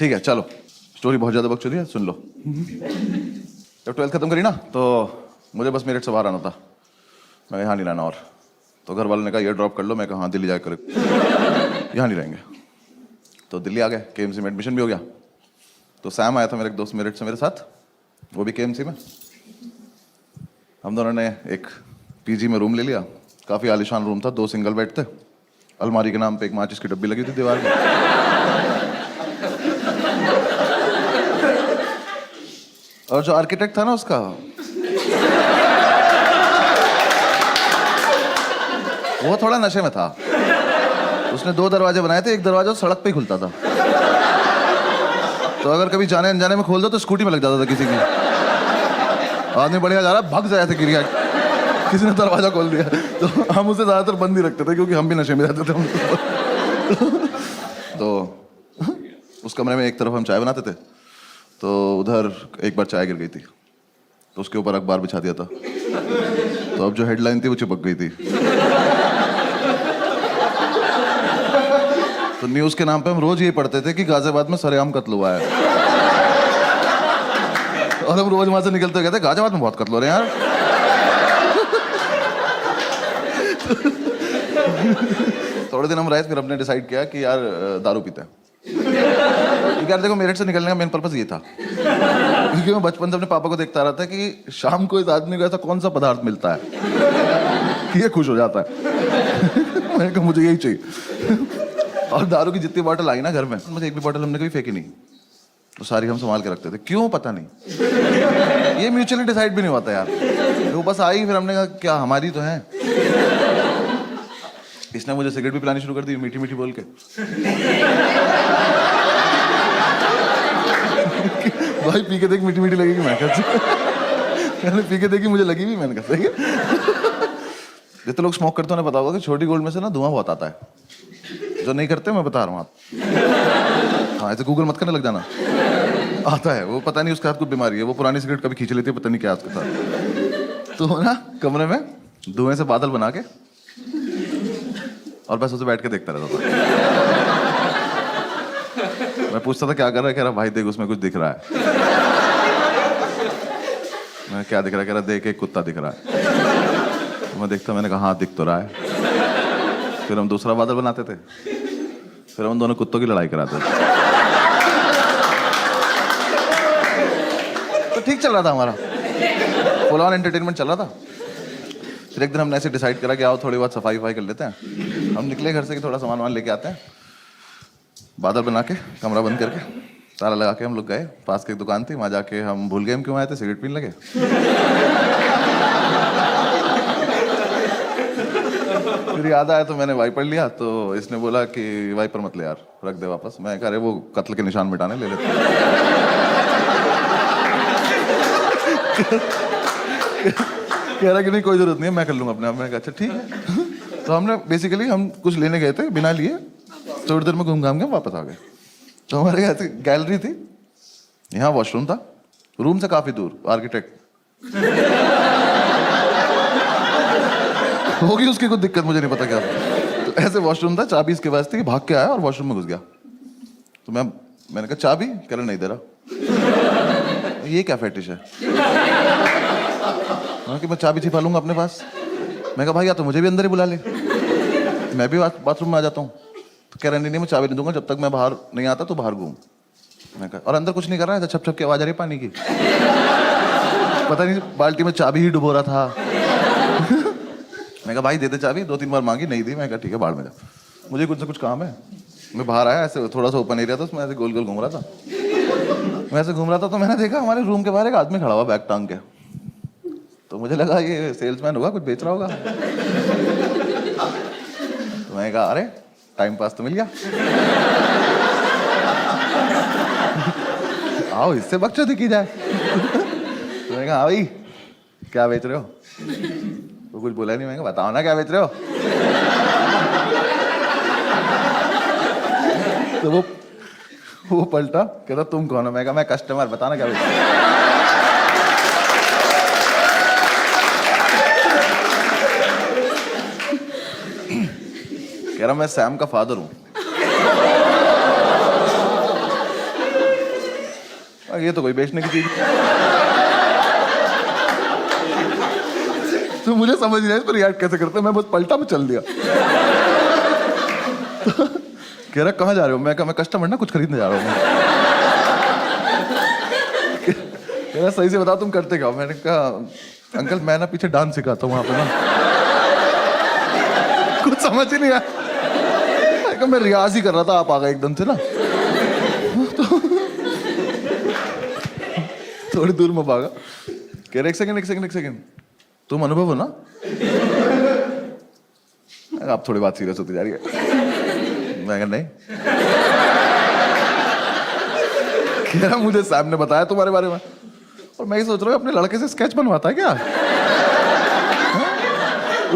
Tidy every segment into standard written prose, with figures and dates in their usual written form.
ठीक है चलो, स्टोरी बहुत ज़्यादा बकचोदी है, सुन लो। जब 12th खत्म करी ना तो मुझे बस मेरिट से बाहर आना था। मैं यहाँ नहीं रहना और, तो घर वालों ने कहा ये ड्रॉप कर लो। मैं कहा हाँ दिल्ली जाकर यहाँ नहीं रहेंगे। तो दिल्ली आ गए, KMC में एडमिशन भी हो गया। तो सैम आया था मेरे एक दोस्त मेरिट से मेरे साथ, वो भी KMC में। हम दोनों ने एक PG में रूम ले लिया। काफ़ी आलीशान रूम था, 2 सिंगल बेड थे, अलमारी के नाम पे एक माचिस की डब्बी लगी थी दीवार में। और जो आर्किटेक्ट था ना उसका, वो थोड़ा नशे में था। उसने 2 दरवाजे बनाए थे, एक दरवाजा सड़क पे ही खुलता था, तो अगर कभी जाने अनजाने में खोल दो तो स्कूटी में लग जाता था किसी की। आदमी बढ़िया जा रहा, भाग जाया था, गिर गया, किसी ने दरवाजा खोल दिया। तो हम उसे ज्यादातर बंद ही रखते थे क्योंकि हम भी नशे में रहते थे। तो उस कमरे में एक तरफ हम चाय बनाते थे, तो उधर एक बार चाय गिर गई थी, तो उसके ऊपर अखबार बिछा दिया था। तो अब जो हेडलाइन थी वो चिपक गई थी। तो न्यूज़ के नाम पे हम रोज ये पढ़ते थे कि गाजियाबाद में सरेआम कत्ल हुआ है। और हम रोज वहां से निकलते कहते गाजियाबाद में बहुत कत्ल हो रहे हैं यार। थोड़े दिन हम रहे, फिर हमने डिसाइड किया कि यार दारू पीते हैं। यार देखो, मेरिट से निकलने का मेन पर्पस ये था, क्योंकि मैं बचपन से अपने पापा को देखता रहा था कि शाम को इस आदमी को ऐसा कौन सा पदार्थ मिलता है कि ये खुश हो जाता है। मैंने कहा मुझे यही चाहिए। और दारू की जितनी बॉटल आई ना घर में, मुझे एक भी बॉटल हमने कभी फेंकी नहीं, तो सारी हम संभाल के रखते थे। क्यों पता नहीं, ये म्यूचुअली डिसाइड भी नहीं होता यार, वो बस आई, फिर हमने कहा क्या हमारी तो है। इसने मुझे सिगरेट भी पिलानी शुरू कर दी, मीठी मीठी बोल के। भाई पी के देख, मीठी मीठी लगेगी। मैं कहते पी के देखी, मुझे लगी भी। मैंने कहा सही है। जितने लोग स्मोक करते हैं उन्हें पता होगा कि छोटी गोल्ड में से ना धुआं बहुत आता है। जो नहीं करते मैं बता रहा हूँ आप। हाँ, ऐसे गूगल मत करने लग जाना, आता है वो। पता नहीं उसके हाथ कुछ बीमारी है, वो पुरानी सिगरेट कभी खींच लेती है, पता नहीं क्या उसके साथ। तो ना कमरे में धुएं से बादल बना के और बस उसे बैठ के देखता रहता था। मैं पूछता था क्या कर रहा है, कह रहा भाई देख उसमें कुछ दिख रहा है। मैं क्या दिख रहा है, कह रहा देख एक कुत्ता दिख रहा है। तो मैं देखता, मैंने कहा हाँ दिख तो रहा है। फिर हम दूसरा बादल बनाते थे, फिर हम दोनों कुत्तों की लड़ाई कराते थे। तो ठीक चल रहा था हमारा, फुल ऑन एंटरटेनमेंट चल रहा था। फिर एक दिन हमने ऐसे डिसाइड करा कि आओ थोड़ी बहुत सफाई वफाई कर लेते हैं। हम निकले घर से कि थोड़ा सामान वामान लेके आते हैं। बादल बना के, कमरा बंद करके, ताला लगा के हम लोग गए। पास की एक दुकान थी, वहाँ जाके हम भूल गए हम क्यों आए थे, सिगरेट पीने लगे। फिर याद आया तो मैंने वाइपर लिया, तो इसने बोला कि वाइपर मत ले यार, रख दे वापस। मैं कह रहे वो कत्ल के निशान मिटाने, ले लेते। कह रहा कि नहीं कोई जरूरत नहीं है, मैं कर लूंगा अपने आप। मैं कहा अच्छा ठीक है। तो हमने बेसिकली हम कुछ लेने गए थे, बिना लिए थोड़ी देर में घूम घाम के वापस आ गए। तो हमारे यहाँ गैलरी थी, यहाँ वॉशरूम था, रूम से काफी दूर। आर्किटेक्ट होगी उसकी कुछ दिक्कत, मुझे नहीं पता क्या। तो ऐसे वॉशरूम था, चाबी इसके पास थी कि भाग के आया और वॉशरूम में घुस गया। तो मैंने कहा चाबी, कह रहा नहीं दे रहा। ये क्या फेटिश है कि मैं चाबी छिपा लूंगा अपने पास। मैं कहा भाई या तो मुझे भी अंदर ही बुला ले, मैं भी बाथरूम में आ जाता हूँ। तो कह रहा नहीं मैं चाबी नहीं दूंगा जब तक मैं बाहर नहीं आता, तो बाहर घूम। मैं कहा और अंदर कुछ नहीं कर रहा है, छप छप की आवाज आ रही पानी की। पता नहीं बाल्टी में चाबी ही डुबो रहा था। मैं कहा भाई दे दे चाबी, 2-3 बार मांगी, नहीं दी। मैं कहा ठीक है बाहर में जा, मुझे कुछ से कुछ काम है। मैं बाहर आया, ऐसे थोड़ा सा ओपन एरिया था, उसमें ऐसे गोल गोल घूम रहा था। मैं ऐसे घूम रहा था तो मैंने देखा हमारे रूम के बाहर एक आदमी खड़ा हुआ बैग टांग के। तो मुझे लगा ये सेल्समैन होगा, कुछ बेच रहा होगा। तो मैंने कहा अरे टाइम पास तो मिल गया, आओ इससे बकचोदी की जाए। तो मैंने कहा हाँ भाई क्या बेच रहे हो। वो कुछ बोला नहीं। मैंने कहा बताओ ना क्या बेच रहे हो। तो वो पलटा, कहता तुम कौन हो। मैं कहा मैं कस्टमर, बताना क्या बेच रहे हो। कह रहा मैं सैम का फादर हूं। ये तो कोई बेचने की चीज। तो मुझे समझ नहीं आया इस पर रिएक्ट कैसे करते, मैं बस पलटा में चल दिया। तो कह रहा कहाँ जा रहे हो, मैं कहा मैं कस्टमर ना कुछ खरीदने जा रहा हूँ। कह रहा सही से बताओ तुम करते क्या हो? मैंने कहा अंकल मैं ना पीछे डांस सिखाता हूँ वहाँ पे ना। कुछ समझ ही नहीं आया, मैं रियाज ही कर रहा था, आप आ गए एकदम से ना। तो थोड़ी दूर में भागा, कह रहे एक सेकंड तुम अनुभव हो ना? आप थोड़ी बात सीरियस होती जा रही है। मैं कहा नहीं। कह रहा मुझे सैम ने बताया तुम्हारे बारे में, और मैं ही सोच रहा हूँ अपने लड़के से स्केच बनवाता है क्या?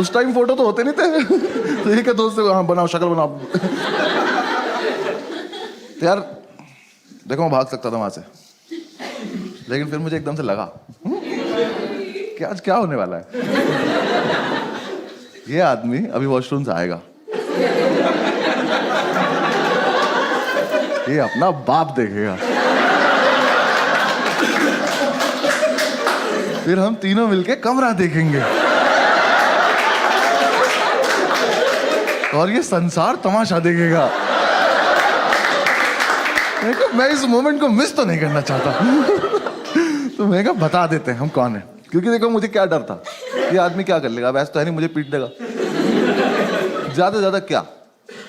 उस टाइम फोटो तो होते नहीं थे। तो ये क्या दोस्त से, हाँ बनाओ शक्ल बनाओ। तो यार देखो मैं भाग सकता था वहां से, लेकिन फिर मुझे एकदम से लगा कि आज क्या होने वाला है। ये आदमी अभी वॉशरूम से आएगा, ये अपना बाप देखेगा, फिर हम तीनों मिलके कमरा देखेंगे, और ये संसार तमाशा देखेगा। मैं इस मोमेंट को मिस तो नहीं करना चाहता। तो मैं कहा बता देते हैं हम कौन है, क्योंकि देखो मुझे क्या डर था, ये आदमी क्या कर लेगा, वैसे तो है नहीं मुझे पीट देगा, ज्यादा से ज्यादा क्या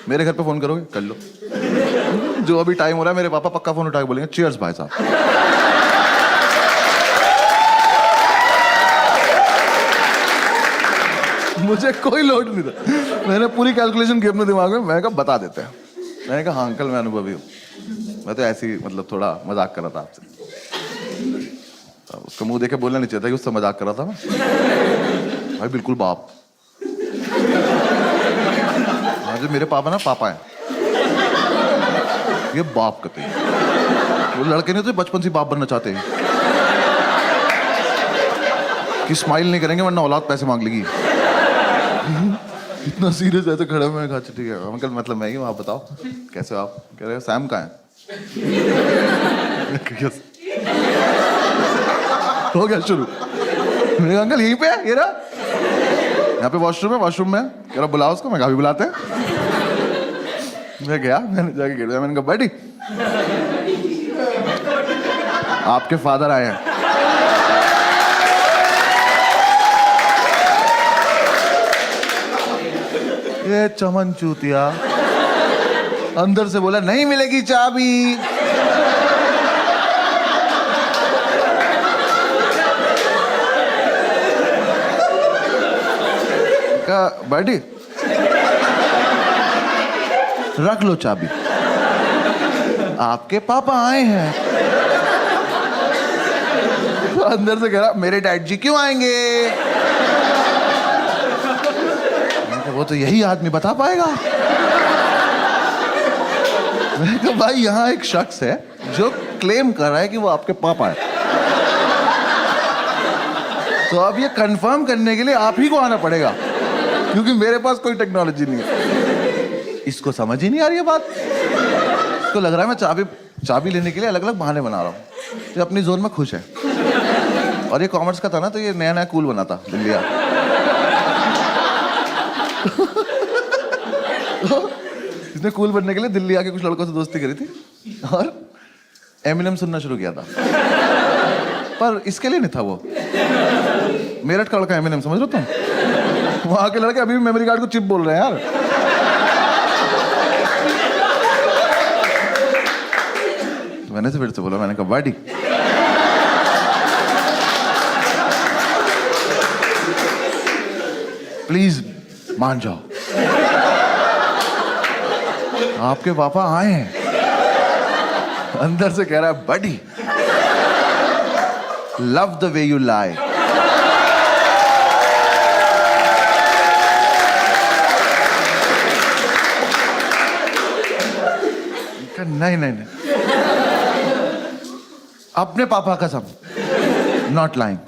मेरे घर पे फोन करोगे, कर लो। जो अभी टाइम हो रहा है मेरे पापा पक्का फोन उठा के बोलेंगे चीयर्स भाई साहब। मुझे कोई लोड नहीं था, मैंने पूरी कैलकुलेशन की अपने दिमाग में। मैं कहा बता देते हैं। मैंने कहा हाँ अंकल मैं अनुभवी हूँ, मैं तो ऐसे ही मतलब थोड़ा मजाक कर रहा था आपसे। तो उसका मुंह देखे बोलना नहीं चाहिए था कि उससे मजाक कर रहा था मैं। भाई बिल्कुल बाप, हाँ जो मेरे पापा ना पापा है, ये बाप कहते हैं। वो लड़के नहीं तो बचपन से बाप बनना चाहते हैं कि स्माइल नहीं करेंगे वरना औलाद पैसे मांग लेगी। इतना सीरियस है तो खड़ा मैं कहा ठीक है अंकल मतलब मैं ही हूँ, आप बताओ कैसे हो आप? कह रहे सैम कहाँ है? हो गया शुरू। मैंने कहा अंकल यहीं पे है, ये रहा यहाँ पे वॉशरूम है, वॉशरूम में। कह रहा बुलाओ उसको, मैं कहा भी बुलाते हैं। मैं गया, मैंने जाके गिर दिया, मैंने कहा बैठी आपके फादर आए हैं। ये चमन चूतिया अंदर से बोला नहीं मिलेगी चाबी। कहा बैठी रख लो चाबी, आपके पापा आए हैं। तो अंदर से कह रहा मेरे डैड जी क्यों आएंगे? वो तो यही आदमी बता पाएगा। मैंने कहा भाई यहाँ एक शख्स है जो क्लेम कर रहा है कि वो आपके पापा है, तो अब ये कंफर्म करने के लिए आप ही को आना पड़ेगा, क्योंकि मेरे पास कोई टेक्नोलॉजी नहीं है। इसको समझ ही नहीं आ रही है बात, इसको लग रहा है मैं चाबी लेने के लिए अलग अलग बहाने बना रहा हूँ। ये अपनी जोन में खुश है, और ये कॉमर्स का था ना, तो ये नया नया कूल बना था दिल्ली। इसने कूल बनने के लिए दिल्ली आके कुछ लड़कों से दोस्ती करी थी और एमिनेम सुनना शुरू किया था। पर इसके लिए नहीं था, वो मेरठ का लड़का एमिनेम, समझ रहे हो तुम? वहां के लड़के अभी भी मेमोरी कार्ड को चिप बोल रहे हैं यार। तो मैंने से फिर से बोला, मैंने कहा बाडी प्लीज मान जाओ, आपके पापा आए हैं। अंदर से कह रहा है buddy love the way you lie. नहीं नहीं नहीं, अपने पापा कसम नॉट लाइंग।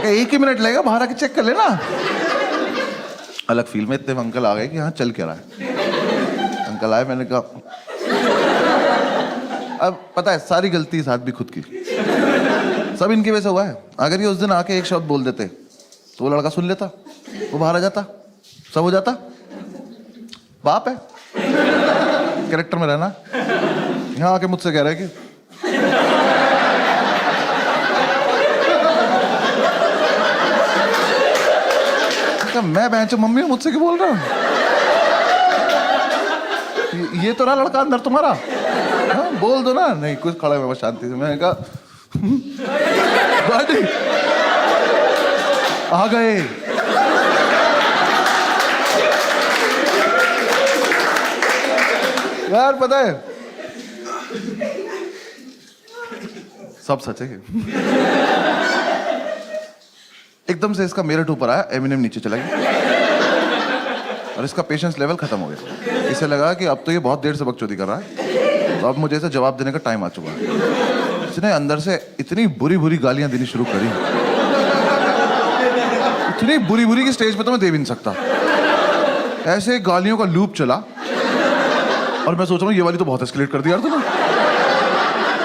एक ही मिनट लगेगा, बाहर आके चेक कर लेना। अलग फील में इतने अंकल आ गए कि हाँ चल क्या रहा है। अंकल आए, मैंने कहा अब पता है सारी गलती इस आदमी खुद की, सब इनकी वजह से हुआ है। अगर ये उस दिन आके एक शब्द बोल देते तो वो लड़का सुन लेता, वो बाहर आ जाता, सब हो जाता। बाप है, कैरेक्टर में रहना। यहाँ आके मुझसे कह रहा है कि मैं बहन से मम्मी मुझसे क्यों बोल रहा हूँ? ये तो ना लड़का अंदर तुम्हारा। हाँ, बोल दो ना। नहीं, कुछ खड़ा है शांति से। मैंने कहा आ गए। यार पता है सब सच है। एकदम से इसका मेरिट ऊपर आया, एमिनेम नीचे चला गया और इसका पेशेंस लेवल खत्म हो गया। इसे लगा कि अब तो ये बहुत देर से बकचोदी कर रहा है, तो अब मुझे इसे जवाब देने का टाइम आ चुका है। इसने अंदर से इतनी बुरी बुरी गालियां देनी शुरू करी, इतनी बुरी बुरी की स्टेज पे तो मैं दे भी नहीं सकता। ऐसे गालियों का लूप चला और मैं सोच रहा हूँ ये वाली तो बहुत एस्केलेट कर दी यार तूने।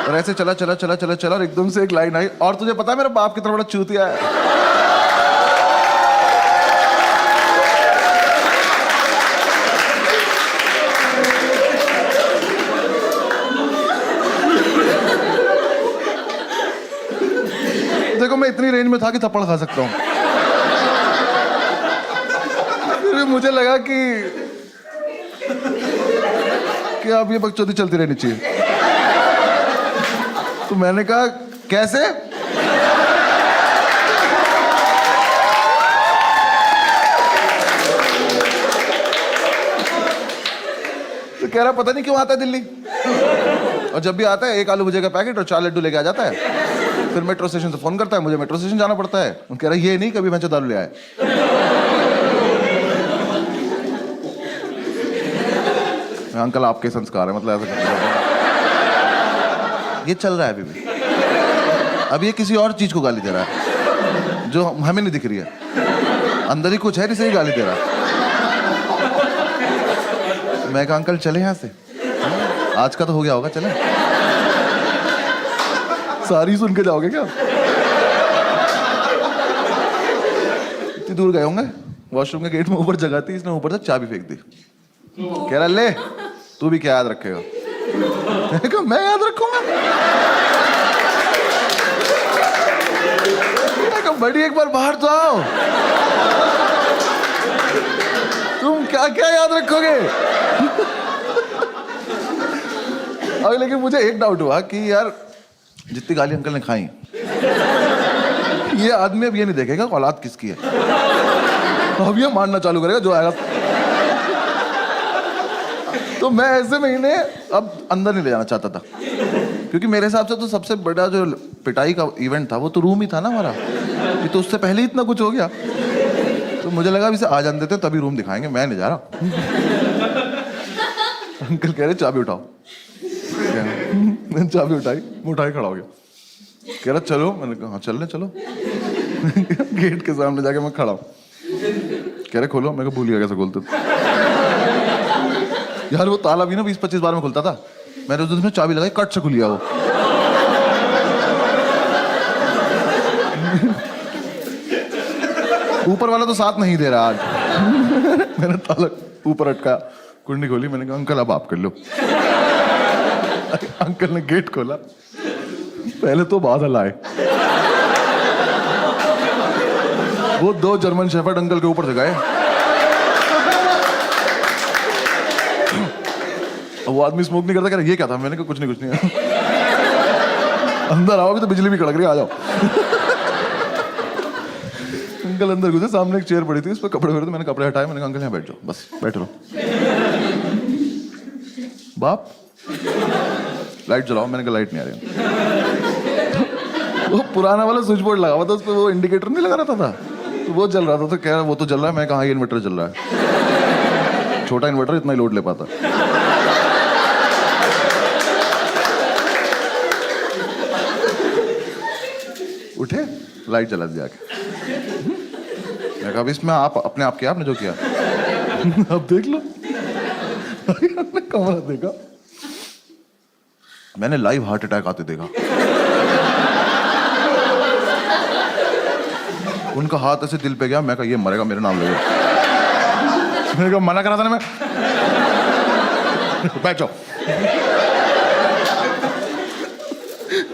और ऐसे चला चला चला चला चला और एकदम से एक लाइन आई, और तुझे पता है मेरा बाप कितना बड़ा चूतिया है। देखो मैं इतनी रेंज में था कि थप्पड़ खा सकता हूँ। फिर मुझे लगा कि अब ये बकचोदी चलती रहनी चाहिए। तो मैंने कहा कैसे? तो कह रहा पता नहीं क्यों आता है दिल्ली, और जब भी आता है एक आलू भुजिया का पैकेट और 4 लड्डू लेके आ जाता है। फिर मेट्रो स्टेशन से फोन करता है, मुझे मेट्रो स्टेशन जाना पड़ता है। कह रहा ये नहीं कभी मैं दारू ले आए। अंकल आपके संस्कार है, मतलब ऐसा ये चल रहा है अभी भी। अब ये किसी और चीज को गाली दे रहा है जो हमें नहीं दिख रही है, अंदर ही कुछ है जिसे ही गाली दे रहा है। मैं कहा अंकल चले यहाँ से, आज का तो हो गया होगा, चले। सारी सुन के जाओगे क्या? इतनी दूर गए होंगे, वॉशरूम के गेट में ऊपर जगह थी, इसने ऊपर से चाबी फेंक दी। कह रहा ले तू भी क्या याद रखेगा? मैं याद रखूंगा? बड़ी एक बार बाहर तो आओ, तुम क्या क्या याद रखोगे? और लेकिन मुझे एक डाउट हुआ कि यार जितनी गाली अंकल ने खाई, ये आदमी अब ये नहीं देखेगा औलाद किसकी है, अब ये मानना चालू करेगा जो आएगा। तो मैं ऐसे महीने अब अंदर नहीं ले जाना चाहता था, क्योंकि मेरे हिसाब से तो सबसे बड़ा जो पिटाई का इवेंट था वो तो रूम ही था ना हमारा। ये तो उससे पहले ही इतना कुछ हो गया, तो मुझे लगा इसे आ जाने देते तभी रूम दिखाएंगे, मैं नहीं जा रहा। अंकल कह रहे चाबी उठाओ। मैंने चाबी उठाई, मैं उठा के खड़ा हो गया। कह रहा चलो, मैंने कहा हाँ चलने चलो। गेट के सामने जाके मैं खड़ा हूँ। कह रहे खोलो, मैं भूल गया कैसे खोलते थे। यार वो ताला भी ना 20-25 बार में खुलता था, मैंने उस दिन चाबी लगाई, कट से खुल गया वो। ऊपर वाला तो साथ नहीं दे रहा आज। मैंने ताला ऊपर अटका, कुंडी खोली, मैंने कहा अंकल अब आप कर लो। अंकल ने गेट खोला, पहले तो बादल आए, वो 2 जर्मन शेफर्ड अंकल के ऊपर से गए। वो आदमी स्मोक नहीं करता, कह रहा ये क्या था? मैंने कहा कुछ नहीं अंदर आओ, अभी तो बिजली भी कड़क रही है, आ जाओ। अंकल अंदर घुसे, सामने एक चेयर पड़ी थी, उस पर कपड़े भरे थे, मैंने कपड़े हटाए, मैंने कहा अंकल यहाँ बैठ जाओ, बस बैठ रहो। बाप लाइट जलाओ, मैंने कहा लाइट नहीं आ रही। वो पुराना वाला स्विच बोर्ड लगा हुआ था, उस पर वो इंडिकेटर नहीं लगा रहता था, तो वो जल रहा था। तो कह रहा वो तो जल रहा है, मैं कहा ये इन्वर्टर जल रहा है, छोटा इन्वर्टर इतना ही लोड ले पाता। उठे, लाइट जला दी जाके। मैं कहा इसमें आप अपने आप किया, आपने जो किया। अब देख लो। कमरा देखा, मैंने लाइव हार्ट अटैक आते देखा। उनका हाथ ऐसे दिल पे गया, मैं कहा ये मरेगा, मेरे नाम लेगा। मैंने कहा मना करा था ना मैं। बैठ जाओ।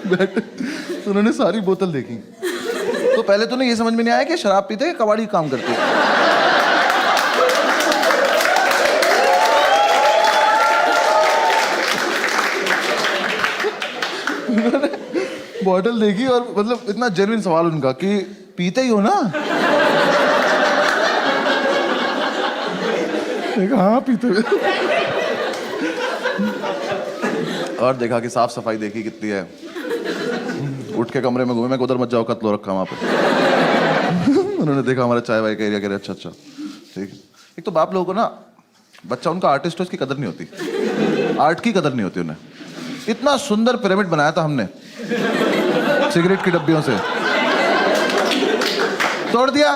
बैठ। तो उन्होंने सारी बोतल देखी। तो पहले तो नहीं ये समझ में नहीं आया कि शराब पीते हैं कबाड़ी काम करते हैं। बॉटल देखी और मतलब इतना जेन्युइन सवाल उनका कि पीते ही हो ना? हाँ पीते हुए। और देखा कि साफ सफाई देखी कितनी है। उठ के कमरे में घूमे, मैं उधर मत जाओ, कत्लो रखा वहां पे। उन्होंने देखा हमारा चाय वाय का एरिया, कह रहे अच्छा अच्छा ठीक। एक तो बाप लोगों को ना, बच्चा उनका आर्टिस्ट हो, इसकी कदर नहीं होती, आर्ट की कदर नहीं होती उन्हें। इतना सुंदर पिरामिड बनाया था हमने सिगरेट की डब्बियों से, तोड़ दिया।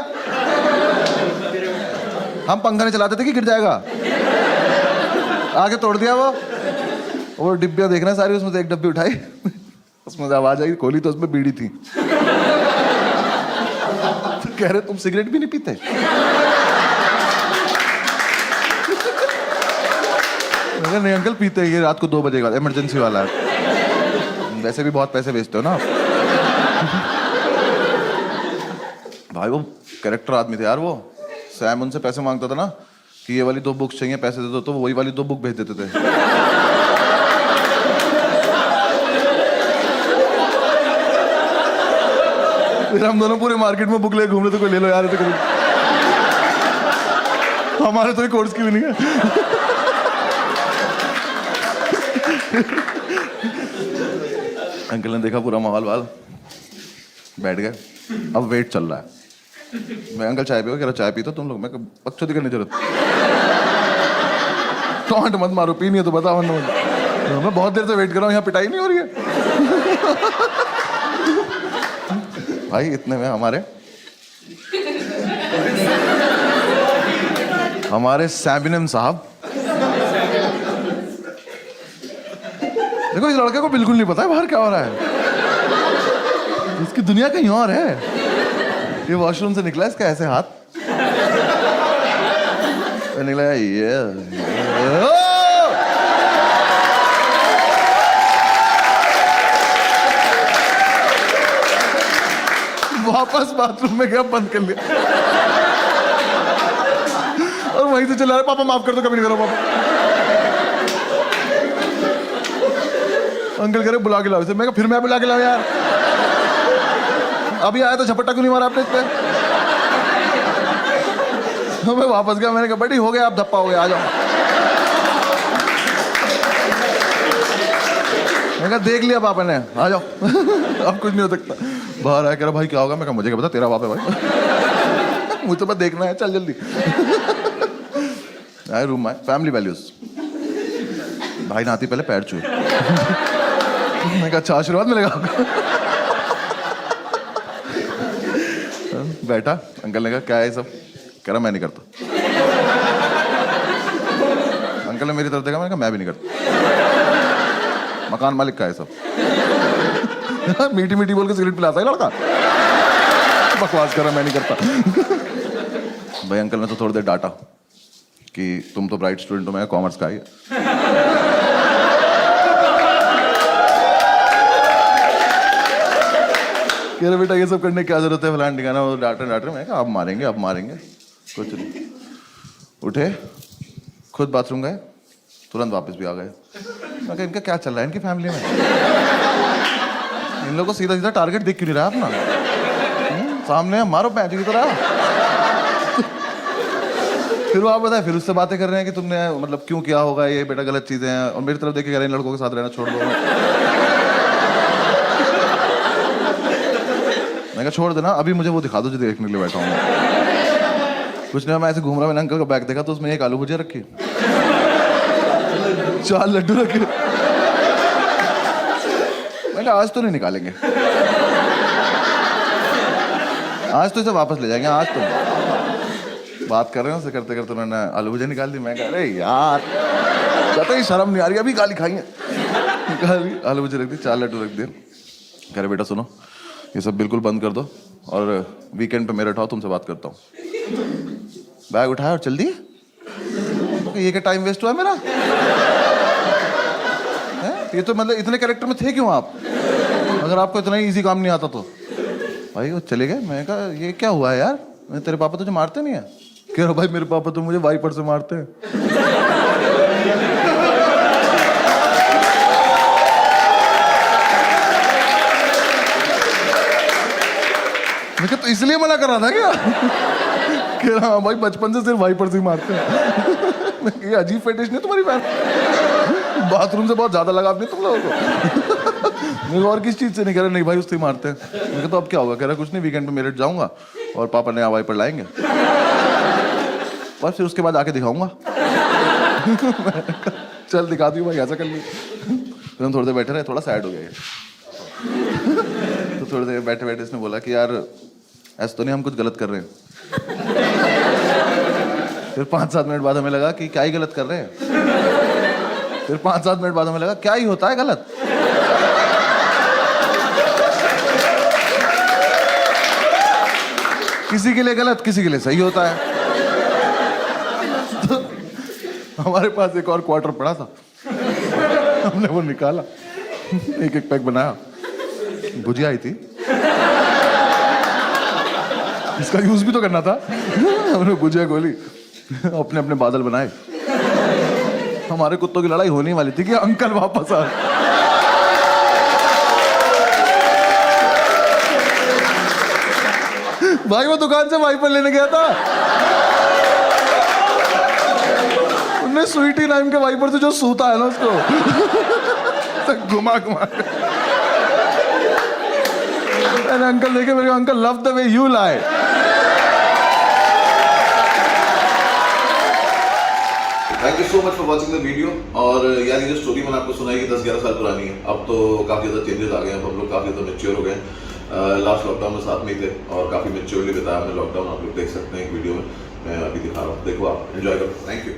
हम पंखा नहीं चलाते थे कि गिर जाएगा, आगे तोड़ दिया वो डिब्बियां देख रहे हैं सारी, उसमें से एक डब्बी उठाई, उसमें से आवाज आई, खोली तो उसमें बीड़ी थी। तो कह रहे तुम सिगरेट भी नहीं पीते? नहीं अंकल पीते हैं, ये रात को 2 बजे का इमरजेंसी वाला है। वैसे भी बहुत पैसे बेचते हो ना भाई। वो कैरेक्टर आदमी थे यार वो। सैम उनसे पैसे मांगता था ना कि ये वाली 2 बुक्स चाहिए, पैसे दे दो, तो वही वाली 2 बुक भेज देते थे। फिर हम दोनों पूरे मार्केट में बुक ले घूम रहे थे, कोई ले लो यार, तो हमारे तो कोर्स की भी नहीं है। अंकल ने देखा पूरा माहौल वाल, बैठ गए। अब वेट चल रहा है। मैं अंकल चाय पियो, कह रहा चाय पी तो तुम लोग। मैं बकचोदी करने की जरूरत, टॉन्ट मत मारो, पी नहीं है तो बताओ। मैं बहुत देर से वेट कर रहा हूँ, यहाँ पिटाई नहीं हो रही है। भाई इतने में हमारे सैबिनम साहब, देखो इस लड़के को बिल्कुल नहीं पता है बाहर क्या हो रहा है, इसकी दुनिया कहीं और है। ये वॉशरूम से निकला, इसका ऐसे हाथ निकला, ये वापस बाथरूम में गया, बंद कर लिया और वहीं से चला रहा, पापा माफ कर दो, कभी नहीं करो पापा। अंकल कह रहे बुला के लाओ इसे। मैं फिर मैं बुला के लाऊं यार, अभी आया तो झपट्टा क्यों नहीं मारा आपने इस पे? तो मैं वापस गया, मैंने कहा बड़ी हो गया, आप धप्पा हो गया, आ जाओ। मैंने कहा देख लिया पापा ने, आ जाओ। अब कुछ नहीं हो सकता। बाहर आया, कह रहा भाई क्या होगा? मैं कहा मुझे क्या पता, तेरा बाप है भाई। मुझे तो बस देखना है, चल जल्दी। आए रूम में, फैमिली वैल्यूज। भाई नहाती पहले पैर छुए। मैं कहा अच्छा आशीर्वाद मिलेगा आपको। बैठा, अंकल ने कहा क्या है सब? कह रहा मैं नहीं करता। अंकल ने मेरी तरफ देखा, मैंने कहा मैं भी नहीं करता। मकान मालिक का है सब। मीठी मीठी बोल के सिगरेट पिलाता है लड़का। बकवास कर रहा, मैं नहीं करता। भाई अंकल ने तो थोड़ी देर डांटा कि तुम तो ब्राइट स्टूडेंट हो, मैं कॉमर्स का ही है। कह रहे बेटा ये सब करने की क्या जरूरत है, फलान ठिकाना। वो डांटे। मैं कहा अब मारेंगे, अब मारेंगे, कुछ नहीं। उठे, खुद बाथरूम गए, तुरंत वापस भी आ गए। मैं कहा इनका क्या चल रहा है इनकी फैमिली में? इन लोगों को सीधा सीधा टारगेट दिख क्यों नहीं रहा अपना? सामने मारो पैंच की तरह। फिर वो आप बताए, फिर उससे बातें कर रहे हैं कि तुमने मतलब क्यों किया होगा ये, बेटा गलत चीजें हैं। और मेरी तरफ देख के कह रहे हैं लड़कों के साथ रहना छोड़ दो। मैं कहा छोड़ देना, अभी मुझे वो दिखा दो जो देखने के लिए बैठा हूँ। कुछ नहीं, मैं ऐसे घूम रहा, मैंने अंकल का बैग देखा तो उसमें एक आलू भुजिया रखी, 4 लड्डू रखे। मैंने आज तो नहीं निकालेंगे, आज तो इसे वापस ले जाएंगे। आज तो बात कर रहे हैं, उसे करते करते उन्होंने आलू भुजिया निकाल दी। मैं कह अरे यार, कहते ही शर्म नहीं आ रही, अभी गाली खाई है। आलू मुझे रख दी, 4 लड्डू रख दिए। कह रहे बेटा सुनो, ये सब बिल्कुल बंद कर दो और वीकेंड पे मेरे उठाओ, तुमसे बात करता हूँ। बैग उठाया और चल दिए। ये क्या टाइम वेस्ट हुआ मेरा? ये तो मतलब इतने कैरेक्टर में थे क्यों आप? अगर आपको इतना ही इजी काम नहीं आता तो भाई वो चले गए। मैं कहा ये क्या हुआ है यार, तेरे पापा तुझे मारते नहीं है? कह रहा भाई मेरे पापा तो मुझे वाइपर से मारते हैं। मैं कहा तो इसलिए मना कर रहा था क्या? कह रहा भाई बचपन से सिर्फ वाइपर से ही मारते हैं। ये अजीब फेटिश नहीं तुम्हारी बहन? बाथरूम से बहुत ज्यादा लगाव नहीं तुम लोगों को? मेरे और किस चीज से नहीं? कह रहा नहीं भाई उससे ही मारते हैं। मैं तो अब क्या होगा? कह रहा कुछ नहीं, वीकेंड पे मेरठ जाऊंगा और पापा नया वाइपर लाएंगे और फिर उसके बाद आके दिखाऊंगा। चल दिखा दी भाई, ऐसा कर ली। फिर हम थोड़ी देर बैठे रहे, थोड़ा सैड हो गया ये। तो थोड़ी देर बैठे बैठे इसने बोला कि यार ऐसा तो नहीं हम कुछ गलत कर रहे हैं। फिर 5-7 मिनट बाद हमें लगा कि क्या ही गलत कर रहे हैं। फिर 5-7 मिनट बाद हमें लगा क्या ही होता है गलत। किसी के लिए गलत, किसी के लिए सही होता है। तो हमारे पास एक और क्वार्टर पड़ा था, हमने वो निकाला, एक एक पैक बनाया। भुजिया आई थी, इसका यूज भी तो करना था। हमने भुजिया गोली, अपने अपने बादल बनाए। हमारे कुत्तों की लड़ाई होने वाली थी कि अंकल वापस आ। भाई वो दुकान से वाइपर लेने गया था, उनने स्वीटी नाम के वाइपर से जो सूता है ना उसको तो घुमा घुमा। अंकल देखे मेरे, uncle love the way you lie. Thank you so much for watching the video. और यार ये जो स्टोरी मैंने आपको सुनाई 10-11 साल पुरानी है, अब तो काफ़ी ज़्यादा चेंजेस आ गए हैं, हम लोग काफ़ी ज़्यादा मैच्योर हो गए। लास्ट लॉकडाउन में साथ में ही थे और काफ़ी मैच्योरली बिताया हमने लॉकडाउन। आप लोग देख सकते हैं एक वीडियो में, मैं अभी दिखा रहा हूँ, देखो आप एंजॉय करो। Thank you.